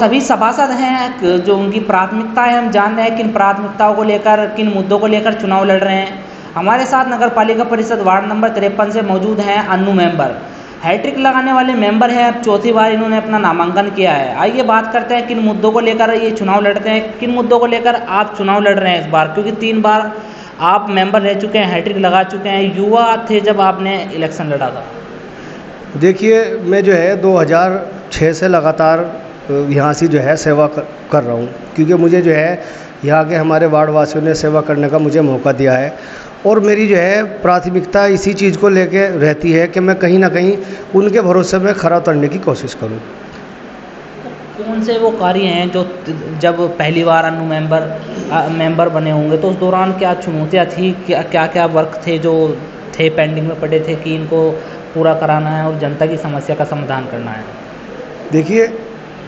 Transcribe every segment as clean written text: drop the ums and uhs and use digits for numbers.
सभी सभासद हैं जो उनकी प्राथमिकताएं हम जान रहे हैं, किन प्राथमिकताओं को लेकर, किन मुद्दों को लेकर चुनाव लड़ रहे हैं। हमारे साथ नगर पालिका परिषद वार्ड नंबर 53 से मौजूद हैं अन्नू मेंबर। हैट्रिक लगाने वाले मेंबर हैं, अब चौथी बार इन्होंने अपना नामांकन किया है। आइए बात करते हैं किन मुद्दों को लेकर ये चुनाव लड़ते हैं, किन मुद्दों को लेकर आप चुनाव लड़ रहे हैं इस बार, क्योंकि 3 बार आप मेंबर रह चुके हैं, हैट्रिक लगा चुके हैं, युवा थे जब आपने इलेक्शन लड़ा था। देखिए, मैं जो है 2006 से लगातार यहाँ से जो है सेवा कर रहा हूँ, क्योंकि मुझे जो है यहाँ के हमारे वार्ड वासियों ने सेवा करने का मुझे मौका दिया है और मेरी जो है प्राथमिकता इसी चीज़ को लेके रहती है कि मैं कहीं ना कहीं उनके भरोसे में खरा उतरने की कोशिश करूँ। कौन से वो कार्य हैं जो जब पहली बार अन्नू मेंबर बने होंगे तो उस दौरान क्या चुनौतियाँ थी, क्या क्या वर्क थे जो थे पेंडिंग में पड़े थे कि इनको पूरा कराना है और जनता की समस्या का समाधान करना है? देखिए,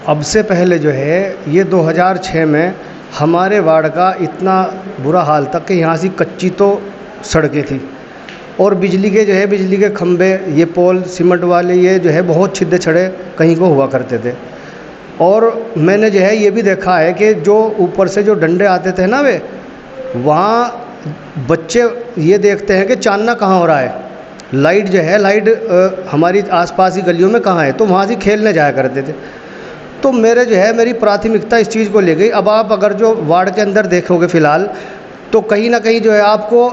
अब से पहले जो है ये 2006 में हमारे वार्ड का इतना बुरा हाल था कि यहाँ से कच्ची तो सड़कें थी और बिजली के खंभे, ये पोल सीमेंट वाले, ये जो है बहुत छिद्रे छड़े कहीं को हुआ करते थे। और मैंने जो है ये भी देखा है कि जो ऊपर से जो डंडे आते थे ना, वे वहाँ बच्चे ये देखते हैं कि चांदना कहाँ हो रहा है, लाइट जो है हमारी आसपास ही गलियों में कहाँ है, तो वहाँ से खेलने जाया करते थे। तो मेरी प्राथमिकता इस चीज़ को ले गई। अब आप अगर जो वार्ड के अंदर देखोगे फ़िलहाल, तो कहीं ना कहीं जो है आपको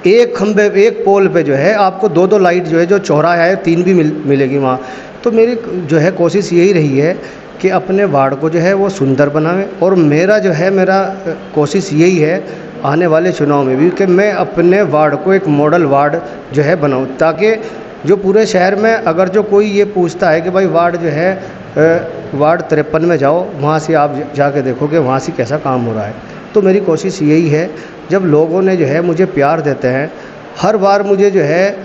एक खंबे, एक पोल पे जो है आपको 2-2 लाइट जो है, जो चौराहा है 3 भी मिलेगी वहाँ। तो मेरी जो है कोशिश यही रही है कि अपने वार्ड को जो है वो सुंदर बनावे और मेरा कोशिश यही है आने वाले चुनाव में भी कि मैं अपने वार्ड को एक मॉडल वार्ड जो है बनाऊं, ताकि जो पूरे शहर में अगर जो कोई ये पूछता है कि भाई वार्ड जो है वार्ड 53 में जाओ, वहाँ से आप जाके देखो कि वहाँ से कैसा काम हो रहा है। तो मेरी कोशिश यही है, जब लोगों ने जो है मुझे प्यार देते हैं, हर बार मुझे जो है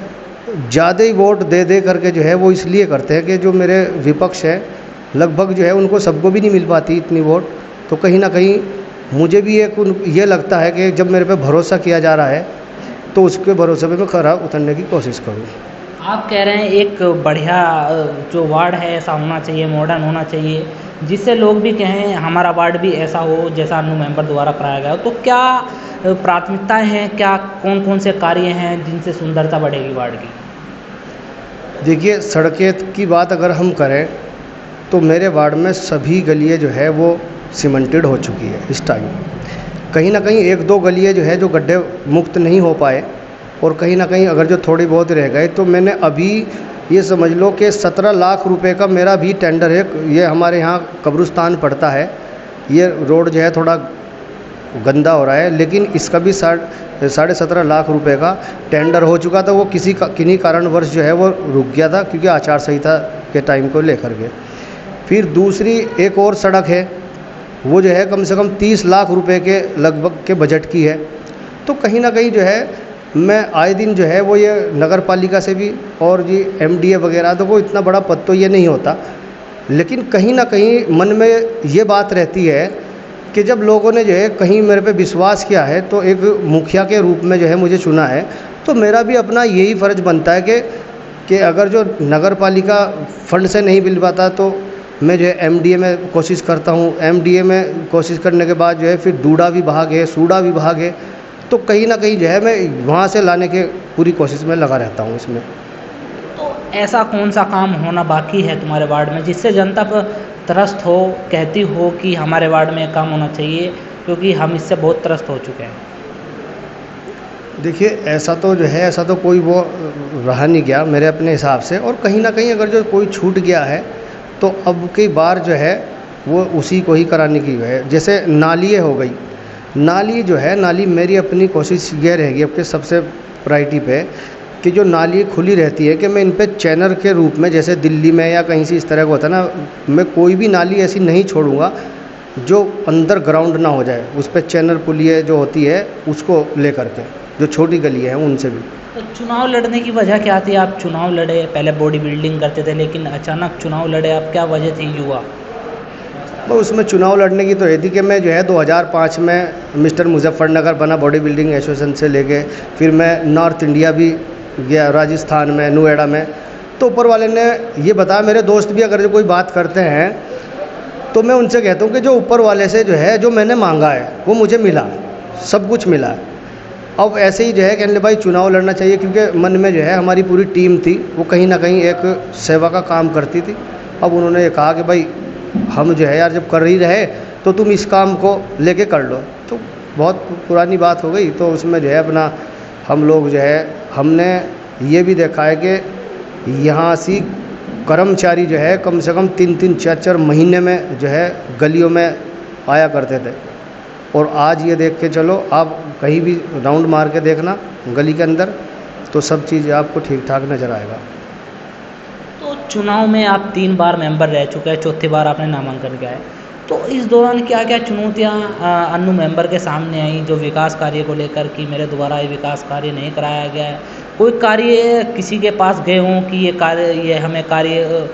ज़्यादा ही वोट दे करके जो है वो इसलिए करते हैं कि जो मेरे विपक्ष है लगभग जो है उनको सबको भी नहीं मिल पाती इतनी वोट। तो कहीं ना कहीं मुझे भी ये लगता है कि जब मेरे पे भरोसा किया जा रहा है तो उसके भरोसे पे मैं खरा उतरने की कोशिश करूँ। आप कह रहे हैं एक बढ़िया जो वार्ड है ऐसा होना चाहिए, मॉडर्न होना चाहिए, जिससे लोग भी कहें हमारा वार्ड भी ऐसा हो जैसा अन्नू मेंबर द्वारा कराया गया हो। तो क्या प्राथमिकताएं हैं, क्या कौन कौन से कार्य हैं जिनसे सुंदरता बढ़ेगी वार्ड की? देखिए, सड़कें की बात अगर हम करें तो मेरे वार्ड में सभी गलियाँ जो है वो सीमेंटेड हो चुकी है इस टाइम। कहीं ना कहीं 1-2 गलियाँ जो है जो गड्ढे मुक्त नहीं हो पाए और कहीं ना कहीं अगर जो थोड़ी बहुत रह गए, तो मैंने अभी ये समझ लो कि 17 लाख रुपए का मेरा भी टेंडर है। ये हमारे यहाँ कब्रिस्तान पड़ता है, ये रोड जो है थोड़ा गंदा हो रहा है, लेकिन इसका भी 17.5 लाख रुपए का टेंडर हो चुका था। वो किन्हीं कारणवश जो है वो रुक गया था, क्योंकि आचार संहिता के टाइम को लेकर के। फिर दूसरी एक और सड़क है, वो जो है कम से कम 30 लाख रुपए के लगभग के बजट की है। तो कहीं ना कहीं जो है मैं आए दिन जो है वो ये नगर पालिका से भी और जी MDA वगैरह, तो वो इतना बड़ा पद तो ये नहीं होता, लेकिन कहीं ना कहीं मन में ये बात रहती है कि जब लोगों ने जो है कहीं मेरे पे विश्वास किया है, तो एक मुखिया के रूप में जो है मुझे चुना है, तो मेरा भी अपना यही फ़र्ज़ बनता है कि अगर जो नगर पालिका फंड से नहीं मिल पाता तो मैं जो है MDA में कोशिश करता हूँ। MDA में कोशिश करने के बाद जो है फिर डूडा विभाग है, सूडा विभाग है, तो कहीं ना कहीं जो है मैं वहाँ से लाने के पूरी कोशिश में लगा रहता हूँ इसमें। तो ऐसा कौन सा काम होना बाकी है तुम्हारे वार्ड में जिससे जनता पर त्रस्त हो, कहती हो कि हमारे वार्ड में काम होना चाहिए, क्योंकि हम इससे बहुत त्रस्त हो चुके हैं? देखिए, ऐसा तो कोई वो रहा नहीं गया मेरे अपने हिसाब से, और कहीं ना कहीं अगर जो कोई छूट गया है तो अब की बार जो है वो उसी को ही कराने की है। जैसे नाली हो गई, नाली जो है, नाली मेरी अपनी कोशिश ये रहेगी अब के सबसे प्रायोरिटी पे कि जो नाली खुली रहती है कि मैं इन पे चैनल के रूप में, जैसे दिल्ली में या कहीं से इस तरह का होता है ना, मैं कोई भी नाली ऐसी नहीं छोड़ूंगा जो अंदर ग्राउंड ना हो जाए। उस पर चैनल पुलिया जो होती है उसको लेकर के, जो छोटी गली है उनसे भी। तो चुनाव लड़ने की वजह क्या थी? आप चुनाव लड़े, पहले बॉडी बिल्डिंग करते थे, लेकिन अचानक चुनाव लड़े, आप क्या वजह थी युवा? तो उसमें चुनाव लड़ने की तो ये थी कि मैं जो है 2005 में मिस्टर मुजफ्फरनगर बना बॉडी बिल्डिंग एसोसिएशन से लेके, फिर मैं नॉर्थ इंडिया भी गया, राजस्थान में, नोएडा में। तो ऊपर वाले ने ये बताया, मेरे दोस्त भी अगर जो कोई बात करते हैं तो मैं उनसे कहता हूँ कि जो ऊपर वाले से जो है जो मैंने मांगा है वो मुझे मिला, सब कुछ मिला है। अब ऐसे ही जो है कहने लगे भाई चुनाव लड़ना चाहिए, क्योंकि मन में जो है हमारी पूरी टीम थी वो कहीं ना कहीं एक सेवा का काम करती थी। अब उन्होंने ये कहा कि भाई हम जो है यार जब कर ही रहे तो तुम इस काम को लेके कर लो। तो बहुत पुरानी बात हो गई, तो उसमें जो है अपना हम लोग जो है हमने ये भी देखा है कि यहाँ से कर्मचारी जो है कम से कम 3-3 4-4 महीने में जो है गलियों में आया करते थे। और आज ये देख के चलो आप कहीं भी राउंड मार के देखना गली के अंदर, तो सब चीज़ आपको ठीक ठाक नज़र आएगा। तो चुनाव में आप 3 बार मेंबर रह चुके हैं, चौथी बार आपने नामांकन किया है, तो इस दौरान क्या क्या चुनौतियां अन्नू मेंबर के सामने आई जो विकास कार्य को लेकर कि मेरे द्वारा ये विकास कार्य नहीं कराया गया है? कोई कार्य किसी के पास गए हों कि ये हमें कार्य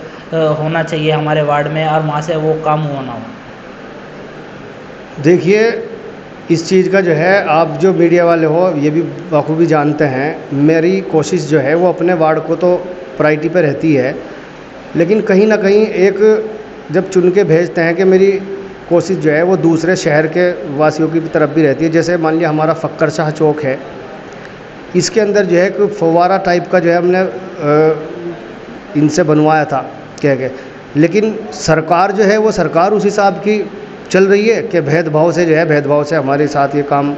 होना चाहिए हमारे वार्ड में और वहाँ से वो काम हुआ ना हो? देखिए इस चीज़ का जो है आप जो मीडिया वाले हो ये भी बखूबी जानते हैं, मेरी कोशिश जो है वो अपने वार्ड को तो प्रायोरिटी पे रहती है, लेकिन कहीं ना कहीं एक जब चुन के भेजते हैं कि मेरी कोशिश जो है वो दूसरे शहर के वासियों की तरफ भी रहती है। जैसे मान लिया हमारा फक्कर शाह चौक है, इसके अंदर जो है कोई फव्वारा टाइप का जो है हमने इनसे बनवाया था कह के, लेकिन सरकार जो है वो सरकार उस हिसाब की चल रही है कि भेदभाव से हमारे साथ ये काम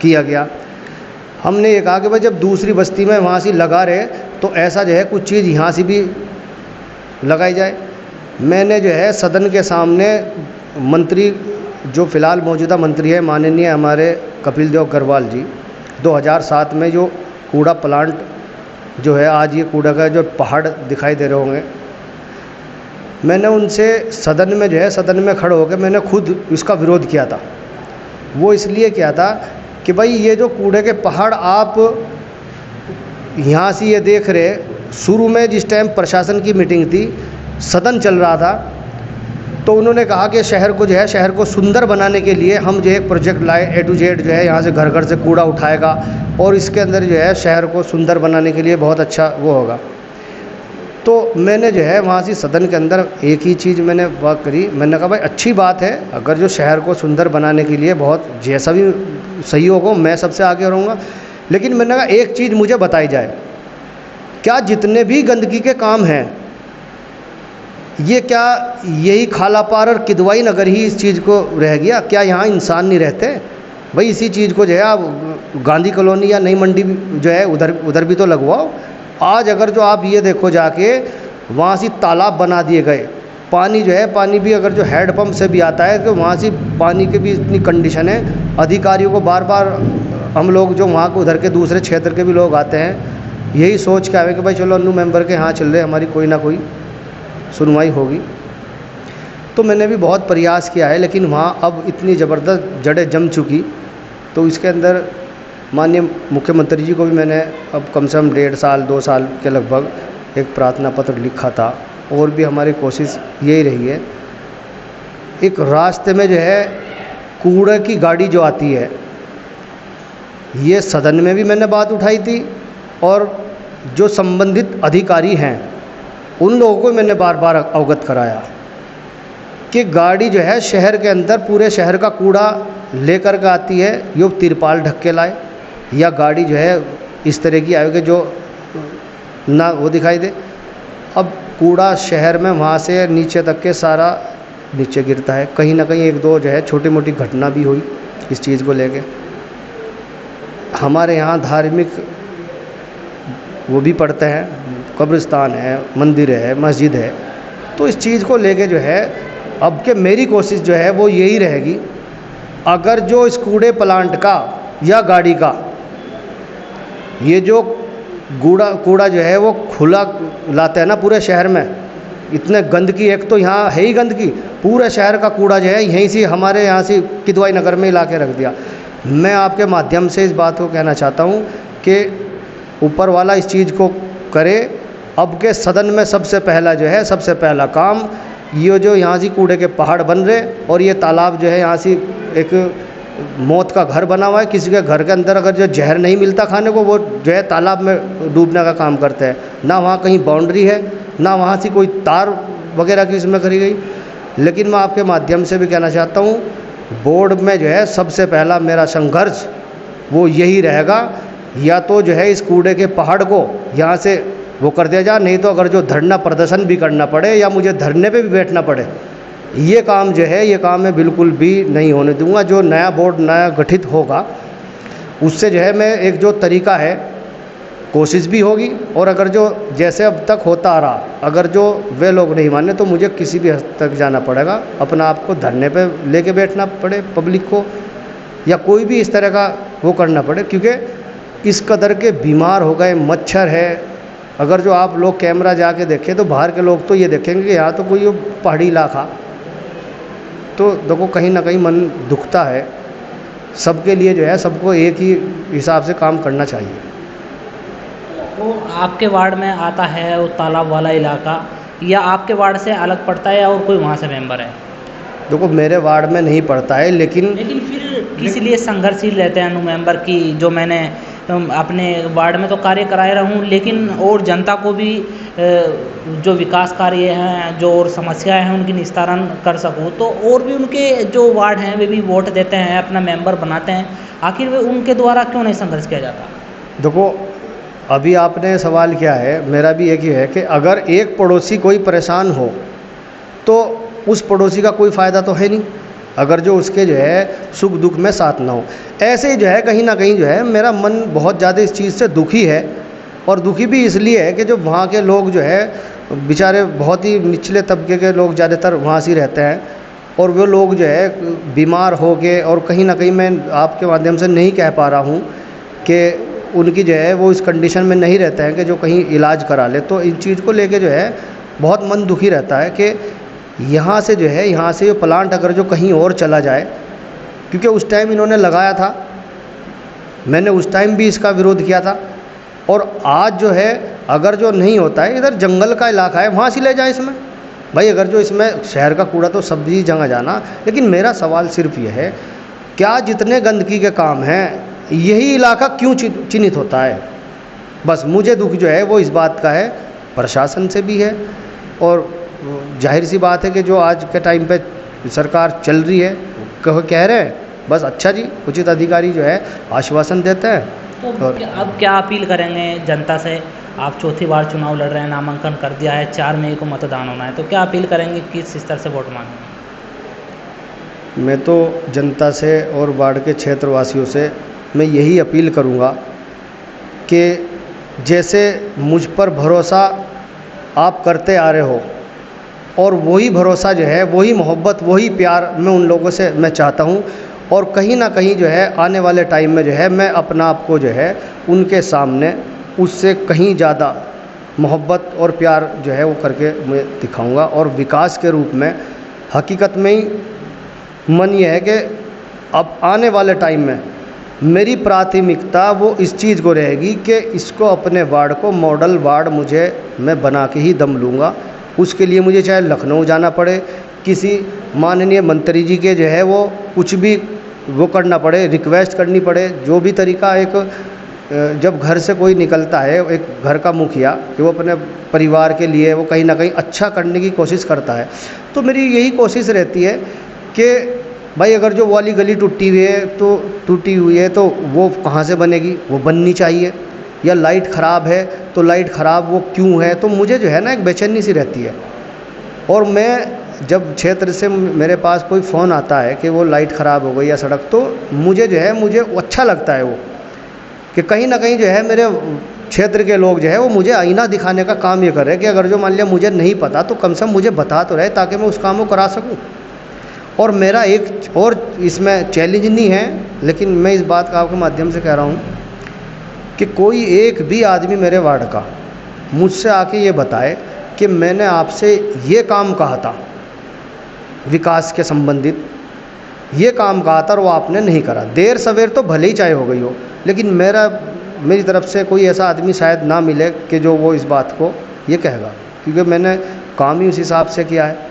किया गया। हमने ये कहा कि भाई जब दूसरी बस्ती में वहाँ से लगा रहे तो ऐसा जो है कुछ चीज़ यहाँ से भी लगाई जाए। मैंने जो है सदन के सामने मंत्री जो फ़िलहाल मौजूदा मंत्री है माननीय हमारे कपिल देव अग्रवाल जी, 2007 में जो कूड़ा प्लांट जो है आज ये कूड़ा का जो पहाड़ दिखाई दे रहे होंगे, मैंने उनसे सदन में जो है सदन में खड़े होकर मैंने खुद इसका विरोध किया था। वो इसलिए किया था कि भाई ये जो कूड़े के पहाड़ आप यहाँ से ये देख रहे, शुरू में जिस टाइम प्रशासन की मीटिंग थी सदन चल रहा था तो उन्होंने कहा कि शहर को सुंदर बनाने के लिए हम जो एक प्रोजेक्ट लाए A to Z जो है यहाँ से घर घर से कूड़ा उठाएगा और इसके अंदर जो है शहर को सुंदर बनाने के लिए बहुत अच्छा वो होगा। तो मैंने जो है वहाँ से सदन के अंदर एक ही चीज़ मैंने बात करी, मैंने कहा भाई अच्छी बात है अगर जो शहर को सुंदर बनाने के लिए बहुत जैसा भी सहयोग हो मैं सबसे आगे रहूँगा, लेकिन मैंने कहा एक चीज़ मुझे बताई जाए, क्या जितने भी गंदगी के काम हैं ये क्या यही खालापार और किदवाई नगर ही इस चीज़ को रह गया? क्या यहाँ इंसान नहीं रहते? भाई इसी चीज़ को जो है आप गांधी कॉलोनी या नई मंडी जो है उधर भी तो लगवाओ। आज अगर जो आप ये देखो जाके वहाँ से तालाब बना दिए गए, पानी जो है पानी भी अगर जो हैंडपम्प से भी आता है तो वहाँ से पानी की भी इतनी कंडीशन है, अधिकारियों को बार बार हम लोग जो वहाँ को उधर के दूसरे क्षेत्र के भी लोग आते हैं यही सोच के आए कि भाई चलो अन्नू मेंबर के यहाँ चल रहे हमारी कोई ना कोई सुनवाई होगी। तो मैंने भी बहुत प्रयास किया है, लेकिन वहाँ अब इतनी ज़बरदस्त जड़ें जम चुकी, तो इसके अंदर माननीय मुख्यमंत्री जी को भी मैंने अब कम से कम 1.5 साल 2 साल के लगभग एक प्रार्थना पत्र लिखा था। और भी हमारी कोशिश यही रही है, एक रास्ते में जो है कूड़े की गाड़ी जो आती है, ये सदन में भी मैंने बात उठाई थी और जो संबंधित अधिकारी हैं उन लोगों को मैंने बार बार अवगत कराया कि गाड़ी जो है शहर के अंदर पूरे शहर का कूड़ा लेकर के आती है, यो तिरपाल ढक के लाए या गाड़ी जो है इस तरह की आए कि जो ना वो दिखाई दे। अब कूड़ा शहर में वहाँ से नीचे तक के सारा नीचे गिरता है, कहीं ना कहीं 1-2 जो है छोटी मोटी घटना भी हुई इस चीज़ को लेके। हमारे यहाँ धार्मिक वो भी पढ़ते हैं, कब्रिस्तान है, मंदिर है, मस्जिद है, तो इस चीज़ को लेके जो है अब के मेरी कोशिश जो है वो यही रहेगी, अगर जो इस कूड़े प्लांट का या गाड़ी का ये जो कूड़ा जो है वो खुला लाते हैं ना पूरे शहर में, इतने गंदगी, एक तो यहाँ है ही गंदगी, पूरे शहर का कूड़ा जो है यहीं से हमारे यहाँ से किदवाई नगर में ला के रख दिया। मैं आपके माध्यम से इस बात को कहना चाहता हूँ कि ऊपर वाला इस चीज़ को करे। अब के सदन में सबसे पहला काम ये जो यहाँ से कूड़े के पहाड़ बन रहे और ये तालाब जो है यहाँ से एक मौत का घर बना हुआ है, किसी के घर के अंदर अगर जो जहर नहीं मिलता खाने को वो जो है तालाब में डूबने का काम करते हैं। ना वहाँ कहीं बाउंड्री है, ना वहाँ से कोई तार वगैरह की इसमें करी गई। लेकिन मैं आपके माध्यम से भी कहना चाहता हूँ, बोर्ड में जो है सबसे पहला मेरा संघर्ष वो यही रहेगा, या तो जो है इस कूड़े के पहाड़ को यहाँ से वो कर दिया जाए, नहीं तो अगर जो धरना प्रदर्शन भी करना पड़े या मुझे धरने पे भी बैठना पड़े, ये काम जो है ये काम मैं बिल्कुल भी नहीं होने दूंगा। जो नया बोर्ड नया गठित होगा उससे जो है मैं एक जो तरीका है कोशिश भी होगी, और अगर जो जैसे अब तक होता आ रहा, अगर जो वे लोग नहीं माने तो मुझे किसी भी हद तक जाना पड़ेगा, अपना आप को धरने पे लेके बैठना पड़े पब्लिक को, या कोई भी इस तरह का वो करना पड़े, क्योंकि इस कदर के बीमार हो गए, मच्छर है। अगर जो आप लोग कैमरा जाके देखें तो बाहर के लोग तो ये देखेंगे कि यहाँ तो कोई पहाड़ी इलाका, तो देखो कहीं ना कहीं मन दुखता है। सबके लिए जो है सबको एक ही हिसाब से काम करना चाहिए। वो आपके वार्ड में आता है वो तालाब वाला इलाका, या आपके वार्ड से अलग पड़ता है और कोई वहाँ से मेंबर है? देखो मेरे वार्ड में नहीं पड़ता है, लेकिन फिर किस लिए संघर्षशील रहते हैं अनु मेंबर की? जो मैंने अपने वार्ड में तो कार्य कराए रहा हूँ, लेकिन और जनता को भी जो विकास कार्य हैं, जो और समस्याएं हैं उनकी निस्तारण कर सकूँ, तो और भी उनके जो वार्ड हैं वे भी वोट देते हैं, अपना मेंबर बनाते हैं, आखिर वे उनके द्वारा क्यों नहीं संघर्ष किया जाता? देखो अभी आपने सवाल किया है, मेरा भी एक ही है कि अगर एक पड़ोसी कोई परेशान हो तो उस पड़ोसी का कोई फ़ायदा तो है नहीं, अगर जो उसके जो है सुख दुख में साथ ना हो। ऐसे ही जो है कहीं ना कहीं जो है मेरा मन बहुत ज़्यादा इस चीज़ से दुखी है, और दुखी भी इसलिए है कि जो वहाँ के लोग जो है बेचारे बहुत ही निचले तबके के लोग ज़्यादातर वहाँ से रहते हैं, और वो लोग जो है बीमार हो गए, और कहीं ना कहीं मैं आपके माध्यम से नहीं कह पा रहा हूँ कि उनकी जो है वो इस कंडीशन में नहीं रहते हैं कि जो कहीं इलाज करा ले। तो इन चीज़ को लेके जो है बहुत मन दुखी रहता है कि यहाँ से जो है यहाँ से ये प्लांट अगर जो कहीं और चला जाए, क्योंकि उस टाइम इन्होंने लगाया था, मैंने उस टाइम भी इसका विरोध किया था, और आज जो है अगर जो नहीं होता है, इधर जंगल का इलाका है वहाँ से ले जाए इसमें। भाई अगर जो इसमें शहर का कूड़ा तो सभी जगह जाना, लेकिन मेरा सवाल सिर्फ ये है, क्या जितने गंदगी के काम हैं यही इलाका क्यों चिन्हित होता है? बस मुझे दुख जो है वो इस बात का है, प्रशासन से भी है, और जाहिर सी बात है कि जो आज के टाइम पे सरकार चल रही है कह रहे हैं बस अच्छा जी, उचित अधिकारी जो है आश्वासन देते हैं। तो अब क्या अपील करेंगे जनता से? आप चौथी बार चुनाव लड़ रहे हैं, नामांकन कर दिया है, 4 मई को मतदान होना है, तो क्या अपील करेंगे, किस स्तर से वोट मांगेंगे? मैं तो जनता से और वार्ड के क्षेत्रवासियों से मैं यही अपील करूंगा कि जैसे मुझ पर भरोसा आप करते आ रहे हो, और वही भरोसा जो है, वही मोहब्बत, वही प्यार मैं उन लोगों से मैं चाहता हूं, और कहीं ना कहीं जो है आने वाले टाइम में जो है मैं अपना आप को जो है उनके सामने उससे कहीं ज़्यादा मोहब्बत और प्यार जो है वो करके मैं दिखाऊंगा। और विकास के रूप में हकीकत में ही मन ये है कि अब आने वाले टाइम में मेरी प्राथमिकता वो इस चीज़ को रहेगी कि इसको अपने वार्ड को मॉडल वार्ड मैं बना के ही दम लूँगा। उसके लिए मुझे चाहे लखनऊ जाना पड़े, किसी माननीय मंत्री जी के जो है वो कुछ भी वो करना पड़े, रिक्वेस्ट करनी पड़े, जो भी तरीका एक जब घर से कोई निकलता है, एक घर का मुखिया कि वो अपने परिवार के लिए वो कहीं ना कहीं अच्छा करने की कोशिश करता है, तो मेरी यही कोशिश रहती है कि भाई अगर जो वाली गली टूटी हुई है तो वो कहाँ से बनेगी, वो बननी चाहिए, या लाइट ख़राब है तो लाइट ख़राब वो क्यों है, तो मुझे जो है ना एक बेचैनी सी रहती है। और मैं जब क्षेत्र से मेरे पास कोई फ़ोन आता है कि वो लाइट ख़राब हो गई या सड़क, तो मुझे जो है मुझे अच्छा लगता है वो कि कहीं ना कहीं जो है मेरे क्षेत्र के लोग जो है वो मुझे आईना दिखाने का काम ये कर रहे हैं कि अगर जो मान लिया मुझे नहीं पता तो कम से कम मुझे बता तो रहे, ताकि मैं उस काम को करा सकूं। और मेरा एक और इसमें चैलेंज नहीं है, लेकिन मैं इस बात का आपके माध्यम से कह रहा हूँ कि कोई एक भी आदमी मेरे वार्ड का मुझसे आके ये बताए कि मैंने आपसे ये काम कहा था विकास के संबंधित, ये काम कहा था और वो आपने नहीं करा, देर सवेर तो भले ही चाहे हो गई हो, लेकिन मेरी तरफ से कोई ऐसा आदमी शायद ना मिले कि जो वो इस बात को ये कहेगा, क्योंकि मैंने काम ही उस हिसाब से किया है।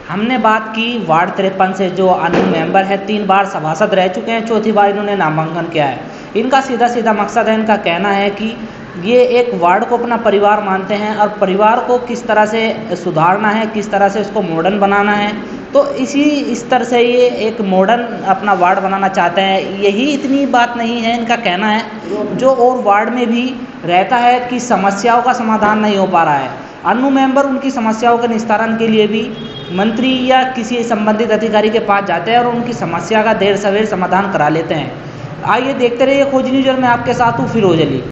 हमने बात की वार्ड 53 से, जो अन्य मेंबर है, 3 बार सभासद रह चुके हैं, चौथी बार इन्होंने नामांकन किया है। इनका सीधा सीधा मकसद है, इनका कहना है कि ये एक वार्ड को अपना परिवार मानते हैं और परिवार को किस तरह से सुधारना है, किस तरह से उसको मॉडर्न बनाना है, तो इस तरह से ये एक मॉडर्न अपना वार्ड बनाना चाहते हैं। यही इतनी बात नहीं है, इनका कहना है जो और वार्ड में भी रहता है कि समस्याओं का समाधान नहीं हो पा रहा है। अन्नू मेंबर उनकी समस्याओं के निस्तारण के लिए भी मंत्री या किसी संबंधित अधिकारी के पास जाते हैं और उनकी समस्या का देर सवेर समाधान करा लेते हैं। आइए देखते रहिए खोज न्यूज़, मैं आपके साथ हूँ फिरोज अली।